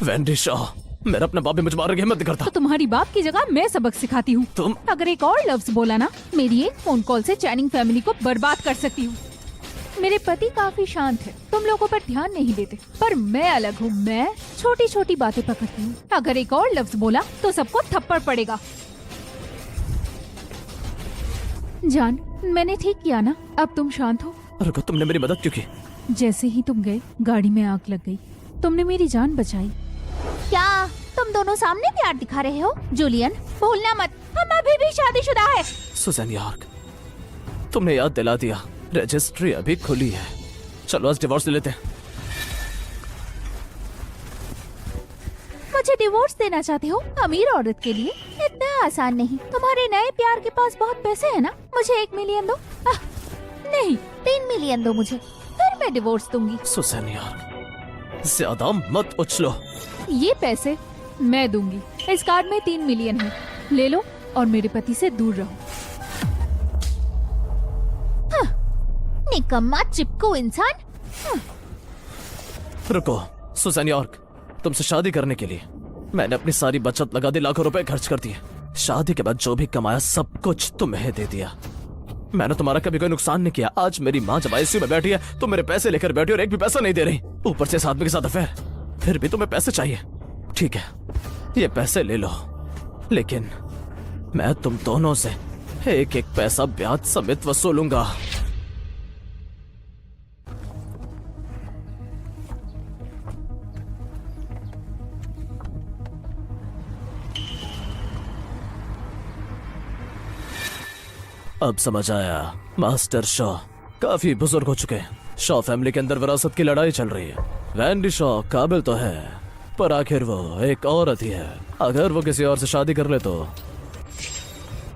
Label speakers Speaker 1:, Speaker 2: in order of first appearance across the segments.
Speaker 1: Wendy Shaw, मेरा अपना बाप भी मुझे मारने की हिम्मत नहीं करता।
Speaker 2: तो तुम्हारी बाप की जगह मैं सबक सिखाती हूँ।
Speaker 1: तुम
Speaker 2: अगर एक और लफ्ज बोला ना, मेरी एक फोन कॉल से चैनिंग फैमिली को बर्बाद कर सकती हूँ। मेरे पति काफी शांत है, तुम लोगों पर ध्यान नहीं देते, पर मैं अलग हूँ। मैं छोटी छोटी बातें पकड़ती हूँ। अगर एक और लफ्ज बोला तो सबको थप्पड़ पड़ेगा। जान, मैंने ठीक किया ना? अब तुम शांत हो।
Speaker 1: रुको, तुमने मेरी मदद क्यों की?
Speaker 2: जैसे ही तुम गए, गाड़ी में आग लग गई। तुमने मेरी जान बचाई। क्या तुम दोनों सामने प्यार दिखा रहे हो? जूलियन, भूलना मत, हम अभी भी शादीशुदा है।
Speaker 1: सुजैन यॉर्क, तुमने याद दिला दिया। रजिस्ट्री अभी खुली है। चलो आज डिवोर्स ले लेते हैं।
Speaker 2: मुझे डिवोर्स देना चाहते हो? अमीर औरत के लिए इतना आसान नहीं। तुम्हारे नए प्यार के पास बहुत पैसे हैं ना? मुझे 1 मिलियन दो। नहीं, 3 मिलियन दो मुझे, फिर मैं डिवोर्स दूंगी।
Speaker 1: सुजैन यॉर्क, ज्यादा मत उछलो।
Speaker 2: ये पैसे मैं दूंगी। इस कार्ड में 3 मिलियन है, ले लो और मेरे पति से दूर रहो। निकम्मा चिपकू इंसान।
Speaker 1: रुको सुजैन यॉर्क, तुमसे शादी करने के लिए मैंने अपनी सारी बचत लगा दी, लाखों रुपए खर्च कर दिए। शादी के बाद जो भी कमाया सब कुछ तुम्हें दे दिया। मैंने तुम्हारा कभी कोई नुकसान नहीं किया। आज मेरी माँ जब आईसीयू में बैठी है तो मेरे पैसे लेकर बैठी और एक भी पैसा नहीं दे रही। ऊपर से इस आदमी के साथ अफेयर, फिर भी तुम्हें पैसे चाहिए। ठीक है, ये पैसे ले लो, लेकिन मैं तुम दोनों से एक एक पैसा ब्याज समेत वसूलूंगा। अब समझ आया, मास्टर शॉ काफी बुजुर्ग हो चुके हैं। शॉ फैमिली के अंदर विरासत की लड़ाई चल रही है। वैंडी शॉ काबिल तो है, पर आखिर वो एक औरत ही है। अगर वो किसी और से शादी कर ले तो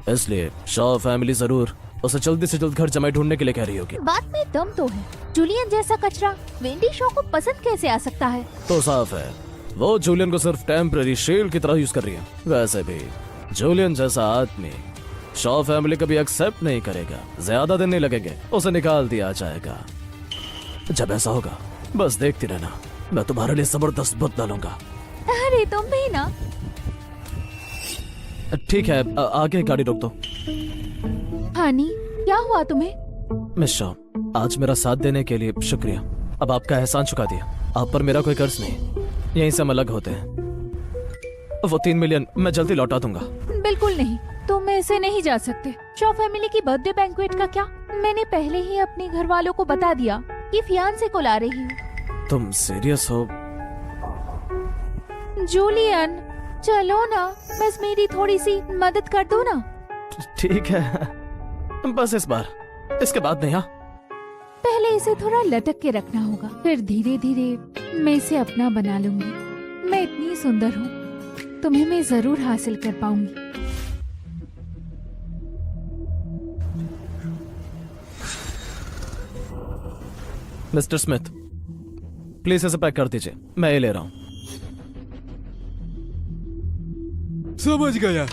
Speaker 1: इसलिए शॉ फैमिली जरूर उसे जल्दी से जल्द घर जमाई ढूंढने के लिए कह रही होगी।
Speaker 2: बात में दम तो है। जूलियन जैसा कचरा वेंडी शॉ को पसंद कैसे आ सकता है?
Speaker 1: तो साफ है, वो जूलियन को सिर्फ टेम्पररी शील्ड की तरह यूज कर रही है। वैसे भी जूलियन जैसा आदमी शॉ फैमिली कभी एक्सेप्ट नहीं करेगा। ज्यादा दिन नहीं लगेंगे, उसे निकाल दिया जाएगा। जब ऐसा होगा बस देखती रहना, मैं तुम्हारे लिए जबरदस्त बुत डालूंगा।
Speaker 2: अरे तुम भी ना।
Speaker 1: ठीक है, आगे गाड़ी रोक दो।
Speaker 2: हनी, क्या हुआ तुम्हें?
Speaker 1: मिस शॉ, आज मेरा साथ देने के लिए शुक्रिया। अब आपका एहसान चुका दिया। आप पर मेरा कोई कर्ज नहीं। यहीं से हम अलग होते हैं। वो 3 मिलियन मैं जल्दी लौटा दूंगा।
Speaker 2: बिल्कुल नहीं, तुम ऐसे नहीं जा सकते। शॉ फैमिली की बर्थडे बैंक्वेट का क्या? मैंने पहले ही अपने घर वालों को बता दिया कि फियांसे को ला रही हूँ।
Speaker 1: तुम सीरियस हो?
Speaker 2: जूलियन, चलो ना, बस मेरी थोड़ी सी मदद कर दो ना।
Speaker 1: ठीक है, बस इस बार, इसके बाद नहीं। हाँ,
Speaker 2: पहले इसे थोड़ा लटक के रखना होगा, फिर धीरे धीरे मैं इसे अपना बना लूंगी। मैं इतनी सुंदर हूँ, तुम्हें मैं जरूर हासिल कर पाऊंगी।
Speaker 1: मिस्टर स्मिथ, प्लीज इसे पैक कर दीजिए, मैं ये ले रहा हूँ।
Speaker 3: समझ गया।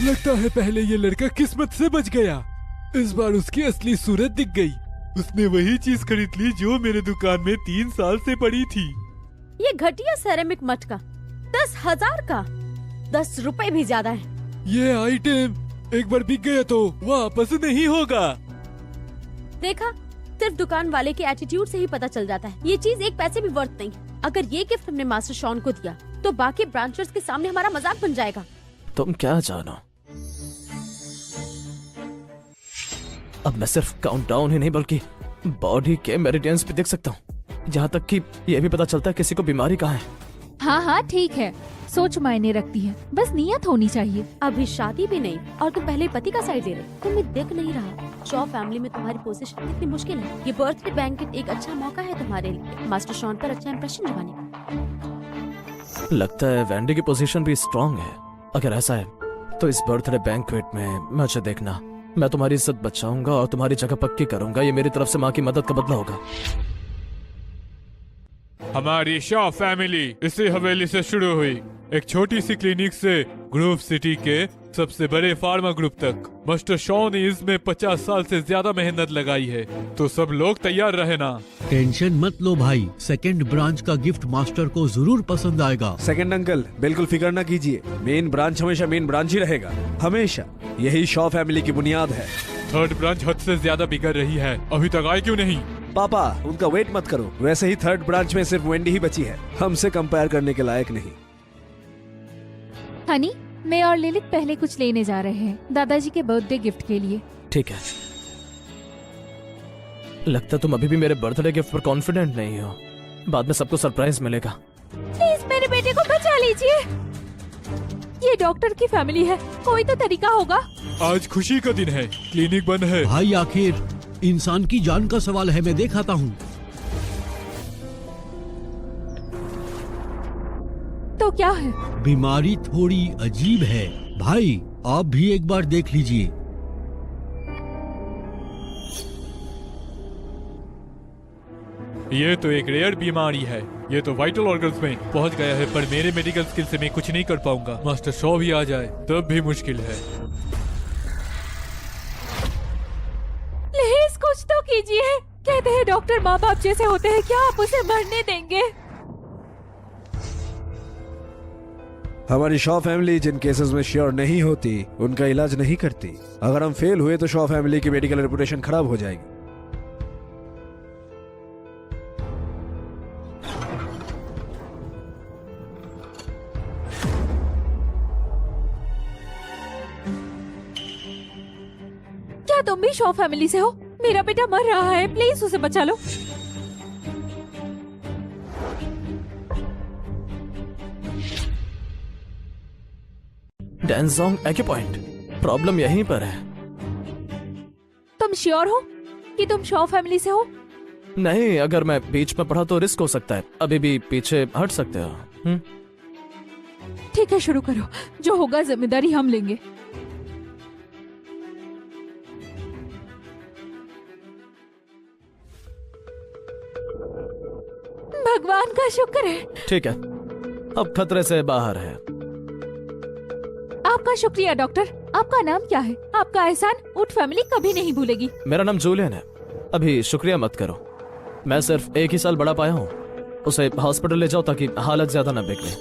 Speaker 3: लगता है पहले ये लड़का किस्मत से बच गया। इस बार उसकी असली सूरत दिख गई। उसने वही चीज खरीद ली जो मेरे दुकान में 3 साल से पड़ी थी।
Speaker 4: ये घटिया सेरेमिक मटका 10,000 का, 10 रुपए भी ज्यादा है।
Speaker 3: ये आइटम एक बार बिक गया तो वापस नहीं होगा।
Speaker 4: देखा, सिर्फ दुकान वाले के एटीट्यूड से ही पता चल जाता है ये चीज एक पैसे भी वर्थ नहीं। अगर ये गिफ्ट हमने मास्टर शॉन को दिया तो बाकी ब्रांचर्स के सामने हमारा मजाक बन जाएगा।
Speaker 1: तुम क्या जानो, अब मैं सिर्फ काउंटडाउन ही नहीं बल्कि बॉडी के मेरिडियंस भी देख सकता हूँ। यहाँ तक कि ये भी पता चलता है किसी को बीमारी कहाँ है।
Speaker 2: हाँ हाँ ठीक है, सोच मायने रखती है, बस नियत होनी चाहिए।
Speaker 4: अभी शादी भी नहीं और तुम पहले पति का साइड ले रहे। तुम्हें दिख नहीं रहा शॉ फैमिली में तुम्हारी पोजीशन कितनी मुश्किल है। ये बर्थडे बैंकेट एक अच्छा मौका है तुम्हारे लिए मास्टर शॉन पर अच्छा इंप्रेशन जमाने का।
Speaker 1: लगता है वैंडी की पोजीशन भी स्ट्रांग है। अगर ऐसा है तो इस बर्थडे बैंक्वेट में मुझे देखना। मैं तुम्हारी इज्जत बचाऊंगा और तुम्हारी जगह पक्की करूंगा। ये मेरी तरफ से माँ की मदद का बदला होगा।
Speaker 3: हमारी शॉ फैमिली इसी हवेली से शुरू हुई, एक छोटी सी क्लिनिक से ग्रोव सिटी के सबसे बड़े फार्मा ग्रुप तक। मास्टर शॉ ने इसमें 50 साल से ज्यादा मेहनत लगाई है, तो सब लोग तैयार रहे ना।
Speaker 5: टेंशन मत लो भाई, सेकंड ब्रांच का गिफ्ट मास्टर को जरूर पसंद आएगा।
Speaker 6: सेकंड अंकल, बिल्कुल फिक्र ना कीजिए, मेन ब्रांच हमेशा मेन ब्रांच ही रहेगा, हमेशा। यही शॉ फैमिली की बुनियाद है।
Speaker 3: थर्ड ब्रांच हद से ज्यादा बिगड़ रही है, अभी तक आए क्यों नहीं?
Speaker 6: पापा, उनका वेट मत करो। वैसे ही थर्ड ब्रांच में सिर्फ वेंडी ही बची है, हमसे कंपेयर करने के लायक नहीं।
Speaker 2: हनी, मैं और लिलित पहले कुछ लेने जा रहे हैं दादाजी के बर्थडे गिफ्ट के लिए।
Speaker 1: ठीक है। लगता तुम अभी भी मेरे बर्थडे गिफ्ट पर कॉन्फिडेंट नहीं हो। बाद में सबको सरप्राइज मिलेगा।
Speaker 2: प्लीज मेरे बेटे को बचा लीजिए। ये डॉक्टर की फैमिली है, कोई तो तरीका होगा।
Speaker 3: आज खुशी का दिन है, क्लिनिक बंद है।
Speaker 5: भाई आखिर इंसान की जान का सवाल है, मैं देख आता हूँ।
Speaker 2: तो क्या है?
Speaker 5: बीमारी थोड़ी अजीब है भाई, आप भी एक बार देख लीजिए।
Speaker 3: ये तो एक रेयर बीमारी है, ये तो वाइटल ऑर्गन्स में पहुंच गया है, पर मेरे मेडिकल स्किल से मैं कुछ नहीं कर पाऊंगा। मास्टर शॉ भी आ जाए तब भी मुश्किल है।
Speaker 2: प्लीज कुछ तो कीजिए। कहते हैं डॉक्टर माँ बाप जैसे होते हैं, क्या आप उसे मरने देंगे?
Speaker 6: हमारी शॉ फैमिली जिन केसेस में श्योर नहीं होती उनका इलाज नहीं करती। अगर हम फेल हुए तो शॉ फैमिली की मेडिकल रेपुटेशन खराब हो जाएगी।
Speaker 2: क्या तुम भी शॉ फैमिली से हो? मेरा बेटा मर रहा है, प्लीज उसे बचा लो।
Speaker 1: डैनजोंग एक्यूपॉइंट, प्रॉब्लम यहीं पर है।
Speaker 2: तुम श्योर हो कि तुम शॉ फैमिली से हो?
Speaker 1: नहीं, अगर मैं बीच में पढ़ा तो रिस्क हो सकता है। अभी भी पीछे हट सकते हो।
Speaker 2: ठीक है, शुरू करो। जो होगा जिम्मेदारी हम लेंगे। भगवान का शुक्र है।
Speaker 1: ठीक है, अब खतरे से बाहर है।
Speaker 2: आपका शुक्रिया डॉक्टर। आपका नाम क्या है? आपका एहसान उट फैमिली कभी नहीं भूलेगी।
Speaker 1: मेरा नाम जूलियन है। अभी शुक्रिया मत करो, मैं सिर्फ 1 ही साल बड़ा पाया हूँ। उसे हॉस्पिटल ले जाओ ताकि हालत ज्यादा न बिगड़े।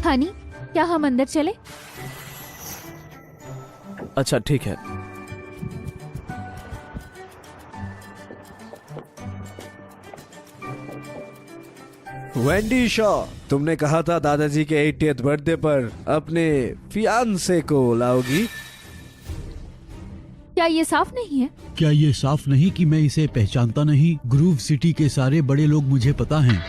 Speaker 2: हनी, क्या हम अंदर चले?
Speaker 1: अच्छा ठीक है।
Speaker 6: वेंडी शॉ, तुमने कहा था दादाजी के 80th बर्थडे पर अपने फियांसे को लाओगी।
Speaker 2: क्या ये साफ नहीं है?
Speaker 5: क्या ये साफ नहीं कि मैं इसे पहचानता नहीं? ग्रूव सिटी के सारे बड़े लोग मुझे पता हैं।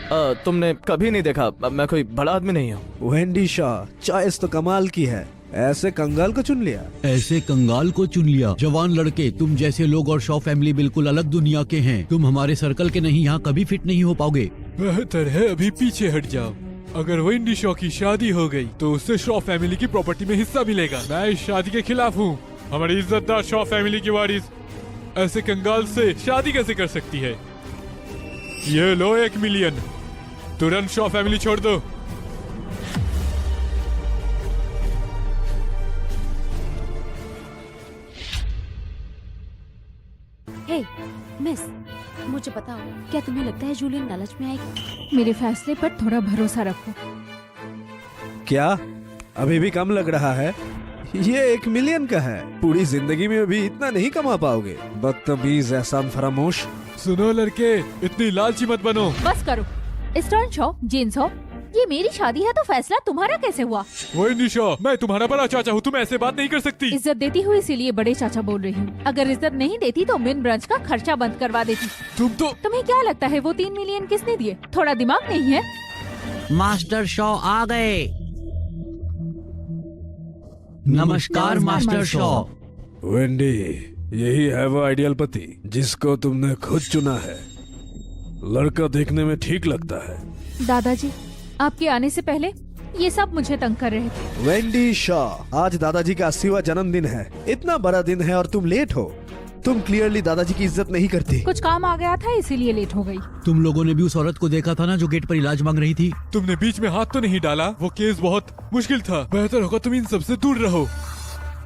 Speaker 1: तुमने कभी नहीं देखा, मैं कोई बड़ा आदमी नहीं हूँ।
Speaker 6: वेंडी शॉ, चॉइस तो कमाल की है। ऐसे कंगाल को चुन लिया।
Speaker 5: ऐसे कंगाल को चुन लिया? जवान लड़के, तुम जैसे लोग और शॉ फैमिली बिल्कुल अलग दुनिया के हैं। तुम हमारे सर्कल के नहीं, यहाँ कभी फिट नहीं हो पाओगे।
Speaker 3: बेहतर है अभी पीछे हट जाओ। अगर वेंडी शॉ की शादी हो गई तो उससे शॉ फैमिली की प्रॉपर्टी में हिस्सा मिलेगा। मैं इस शादी के खिलाफ हूँ। हमारी इज्जतदार शॉ फैमिली की वारिस ऐसे कंगाल से शादी कैसे कर सकती है? ये लो 1 मिलियन, तुरंत शॉ फैमिली छोड़ दो।
Speaker 4: हे मिस, मुझे बताओ, क्या तुम्हें लगता है जूलियन लालच में आएगी?
Speaker 2: मेरे फैसले पर थोड़ा भरोसा रखो।
Speaker 6: क्या अभी भी कम लग रहा है? ये 1 मिलियन का है। पूरी जिंदगी में भी इतना नहीं कमा पाओगे। बदतमीज, एहसान फरामोश।
Speaker 3: सुनो लड़के, इतनी लालची मत बनो।
Speaker 2: बस करो। स्टर्न शॉ, जेन शॉ, ये मेरी शादी है तो फैसला तुम्हारा कैसे हुआ?
Speaker 3: वेंडी शॉ, मैं तुम्हारा बड़ा चाचा हूँ, तुम ऐसे बात नहीं कर सकती।
Speaker 2: इज्जत देती हुई इसीलिए बड़े चाचा बोल रही हूँ। अगर इज्जत नहीं देती तो मेन ब्रांच का खर्चा बंद करवा देती। तुम्हें क्या लगता है वो 3 मिलियन किसने दिए? थोड़ा दिमाग नहीं है?
Speaker 5: मास्टर शॉ आ गए। नमस्कार मास्टर शॉ।
Speaker 6: वेंडी, यही है वो आइडियल पति जिसको तुमने खुद चुना है। लड़का देखने में ठीक लगता है।
Speaker 2: दादाजी, आपके आने से पहले ये सब मुझे तंग कर रहे थे।
Speaker 6: वेंडी शॉ, आज दादाजी का 80वां जन्मदिन है। इतना बड़ा दिन है और तुम लेट हो। तुम क्लियरली दादाजी की इज्जत नहीं करती।
Speaker 2: कुछ काम आ गया था इसीलिए लेट हो गई।
Speaker 5: तुम लोगों ने भी उस औरत को देखा था ना जो गेट पर इलाज मांग रही थी?
Speaker 3: तुमने बीच में हाथ तो नहीं डाला? वो केस बहुत मुश्किल था। बेहतर होगा तुम इन सबसे दूर रहो।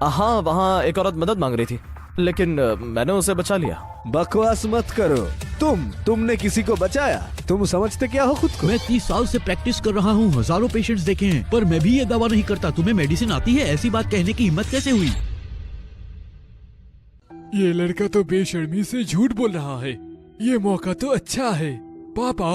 Speaker 1: हाँ, वहाँ एक औरत मदद मांग रही थी, लेकिन मैंने उसे बचा लिया।
Speaker 6: बकवास मत करो। तुमने किसी को बचाया? तुम समझते क्या हो खुद को?
Speaker 5: मैं 30 साल से प्रैक्टिस कर रहा हूँ, हजारों पेशेंट्स देखे हैं, पर मैं भी ये दावा नहीं करता। तुम्हें मेडिसिन आती है? ऐसी बात कहने की हिम्मत कैसे हुई?
Speaker 3: ये लड़का तो बेशर्मी से झूठ बोल रहा है। ये मौका तो अच्छा है। पापा,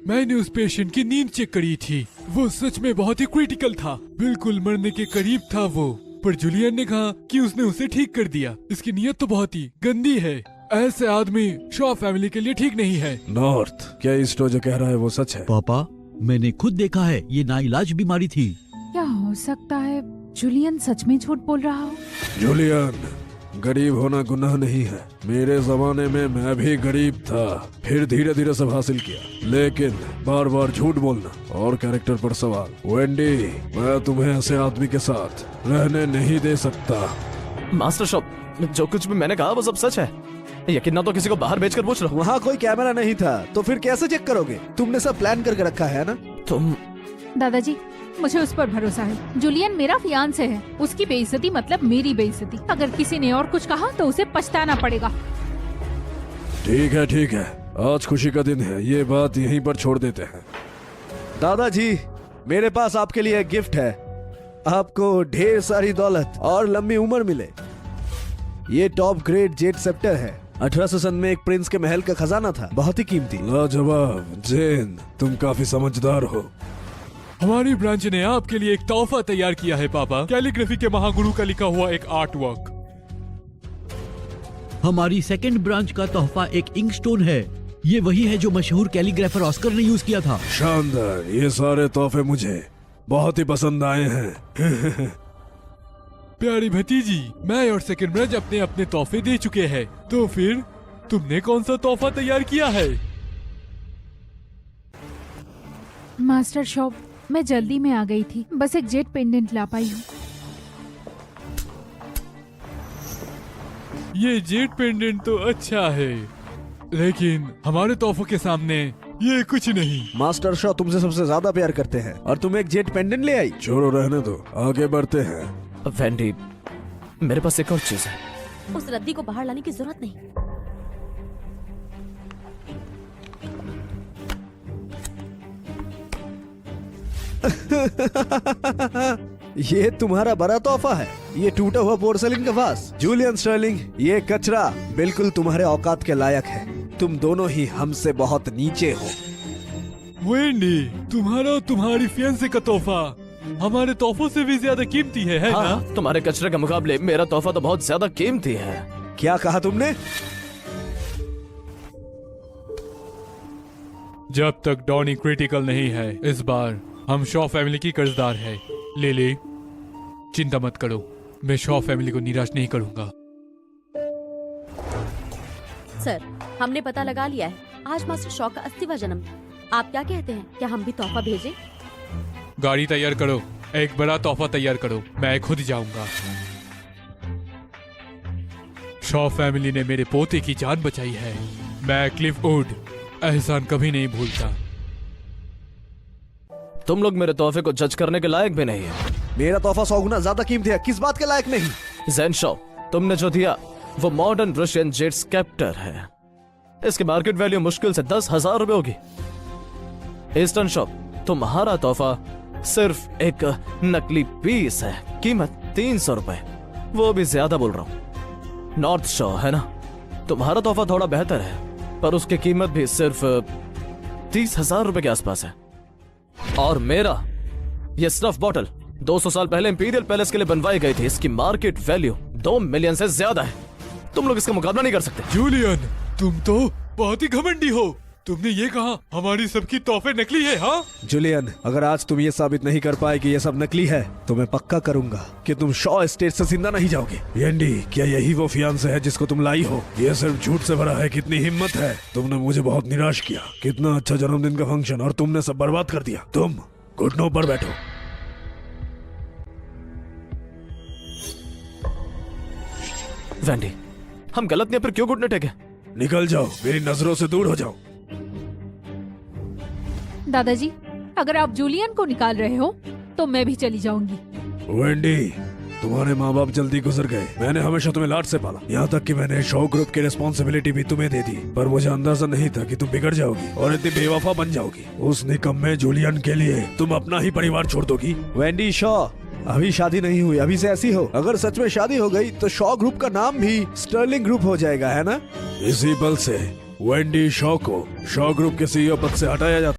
Speaker 3: मैंने उस पेशेंट की नींद चेक करी थी। वो सच में बहुत ही क्रिटिकल था, बिल्कुल मरने के करीब था वो। पर जूलियन ने कहा कि उसने उसे ठीक कर दिया। इसकी नीयत तो बहुत ही गंदी है। ऐसे आदमी शॉ फैमिली के लिए ठीक नहीं है।
Speaker 6: नॉर्थ, क्या इस्टो जो कह रहा है वो सच है?
Speaker 5: पापा, मैंने खुद देखा है, ये नाइलाज बीमारी थी।
Speaker 2: क्या हो सकता है जूलियन सच में झूठ बोल रहा हो?
Speaker 6: जूलियन, गरीब होना गुनाह नहीं है। मेरे जमाने में मैं भी गरीब था, फिर धीरे धीरे सब हासिल किया। लेकिन बार बार झूठ बोलना और कैरेक्टर पर सवाल। वेंडी, मैं तुम्हें ऐसे आदमी के साथ रहने नहीं दे सकता।
Speaker 1: मास्टर शॉप, जो कुछ भी मैंने कहा वो सब सच है। यकीन ना तो किसी को बाहर भेजकर पूछ लो।
Speaker 6: वहाँ कोई कैमरा नहीं था, तो फिर कैसे चेक करोगे? तुमने सब प्लान करके रखा है ना?
Speaker 1: तुम
Speaker 2: दादाजी, मुझे उस पर भरोसा है। जूलियन मेरा फियांसे है, उसकी बेइज्जती मतलब मेरी बेइज्जती। अगर किसी ने और कुछ कहा तो उसे पछताना पड़ेगा।
Speaker 6: ठीक है, आज खुशी का दिन है, ये बात यहीं पर छोड़ देते हैं। दादाजी, मेरे पास आपके लिए एक गिफ्ट है। आपको ढेर सारी दौलत और लंबी उम्र मिले। ये टॉप ग्रेड जेट सेप्टर है। 1800 सन में एक प्रिंस के महल का खजाना था, बहुत ही कीमती। लाजवाब जेन, तुम काफी समझदार हो।
Speaker 3: हमारी ब्रांच ने आपके लिए एक तोहफा तैयार किया है पापा। कैलीग्राफी के महागुरु का लिखा हुआ एक आर्ट वर्क।
Speaker 5: हमारी सेकंड ब्रांच का तोहफा एक इंक स्टोन है। ये वही है जो मशहूर कैलीग्राफर ऑस्कर ने यूज किया था।
Speaker 6: शानदार, ये सारे तोहफे मुझे बहुत ही पसंद आए हैं।
Speaker 3: प्यारी भतीजी, मैं और सेकंड ब्रांच अपने अपने तोहफे दे चुके हैं, तो फिर तुमने कौन सा तोहफा तैयार किया है?
Speaker 2: मास्टर शॉप, मैं जल्दी में आ गई थी, बस एक जेट पेंडेंट ला पाई हूँ।
Speaker 3: ये जेट पेंडेंट तो अच्छा है, लेकिन हमारे तोहफों के सामने ये कुछ नहीं।
Speaker 6: मास्टर शॉ तुमसे सबसे ज्यादा प्यार करते हैं और तुम एक जेट पेंडेंट ले आई। छोड़ो, रहने दो, आगे बढ़ते हैं।
Speaker 1: वेंडी, मेरे पास एक और चीज है।
Speaker 4: उस रद्दी को बाहर लाने की जरूरत नहीं।
Speaker 6: ये तुम्हारा बड़ा तोहफा है, ये टूटा हुआ पोर्सलिन का वास। जूलियन स्टर्लिंग, ये कचरा बिल्कुल तुम्हारे औकात के लायक है। तुम दोनों ही हमसे बहुत नीचे हो।
Speaker 3: वेंडी, तुम्हारा और तुम्हारी फियांसे का तोहफा हमारे तोहफों से भी ज्यादा कीमती है
Speaker 1: हाँ,
Speaker 3: ना?
Speaker 1: तुम्हारे कचरे के मुकाबले मेरा तोहफा तो बहुत ज्यादा कीमती है।
Speaker 6: क्या कहा तुमने?
Speaker 3: जब तक डॉनी क्रिटिकल नहीं है, इस बार हम शॉ फैमिली की कर्जदार है। लिली, चिंता मत करो, मैं शॉ फैमिली को निराश नहीं करूंगा।
Speaker 4: सर, हमने पता लगा लिया है, आज मास्टर शॉ का 80वां जन्म। आप क्या कहते हैं, क्या हम भी तोहफा भेजें?
Speaker 3: गाड़ी तैयार करो, एक बड़ा तोहफा तैयार करो, मैं खुद जाऊंगा। शॉ फैमिली ने मेरे पोते की जान बचाई है। मैं क्लिफ वुड एहसान कभी नहीं भूलता।
Speaker 1: तुम लोग मेरे तोहफे को जज करने के लायक भी नहीं है।
Speaker 6: मेरा तोहफा 100 गुना ज्यादा कीमती है, किस बात के लायक नहीं?
Speaker 1: ज़ेन शॉ, तुमने जो दिया वो मॉडर्न रशियन जेट स्केप्टर है। इसकी मार्केट वैल्यू मुश्किल से 10,000 रुपए होगी। ईस्टर्न शॉप, तुम्हारा तोहफा सिर्फ एक नकली पीस है, कीमत 300 रुपए, वो भी ज्यादा बोल रहा हूं। नॉर्थ शॉ है ना, तुम्हारा तोहफा थोड़ा बेहतर है, पर उसकी कीमत भी सिर्फ 30,000 रुपए के आसपास है। और मेरा ये स्नफ बॉटल 200 साल पहले इंपीरियल पैलेस के लिए बनवाई गई थी। इसकी मार्केट वैल्यू 2 मिलियन से ज्यादा है। तुम लोग इसका मुकाबला नहीं कर सकते।
Speaker 3: जूलियन, तुम तो बहुत ही घमंडी हो। तुमने ये कहा हमारी सबकी तोहफे नकली है? हाँ
Speaker 6: जूलियन, अगर आज तुम ये साबित नहीं कर पाए कि ये सब नकली है, तो मैं पक्का करूंगा कि तुम शॉ एस्टेट से जिंदा नहीं जाओगे। येंडी, क्या यही वो फियांसे है जिसको तुम लाई हो? ये सिर्फ झूठ से भरा है। कितनी हिम्मत है! तुमने मुझे बहुत निराश किया। कितना अच्छा जन्मदिन का फंक्शन, और तुमने सब बर्बाद कर दिया। तुम घुटनों पर बैठो।
Speaker 1: वेंडी, हम गलत नहीं, फिर क्यों घुटने टेके?
Speaker 6: निकल जाओ, मेरी नजरों से दूर हो जाओ।
Speaker 2: दादाजी, अगर आप जूलियन को निकाल रहे हो तो मैं भी चली जाऊंगी।
Speaker 6: वेंडी, तुम्हारे माँ बाप जल्दी गुजर गए। मैंने हमेशा तुम्हें लाड से पाला, यहाँ तक कि मैंने शो ग्रुप की रिस्पॉन्सिबिलिटी भी तुम्हें दे दी। पर मुझे अंदाजा नहीं था कि तुम बिगड़ जाओगी और इतनी बेवफा बन जाओगी। उस निकम्मे जूलियन के लिए तुम अपना ही परिवार छोड़ दोगी। वेंडी शॉ, अभी शादी नहीं हुई, अभी से ऐसी हो। अगर सच में शादी हो गई तो शॉ ग्रुप का नाम भी स्टर्लिंग ग्रुप हो जाएगा, है ना? इसी बल से वेंडी शॉ को शॉ ग्रुप के सीईओ पद से हटाया जाता।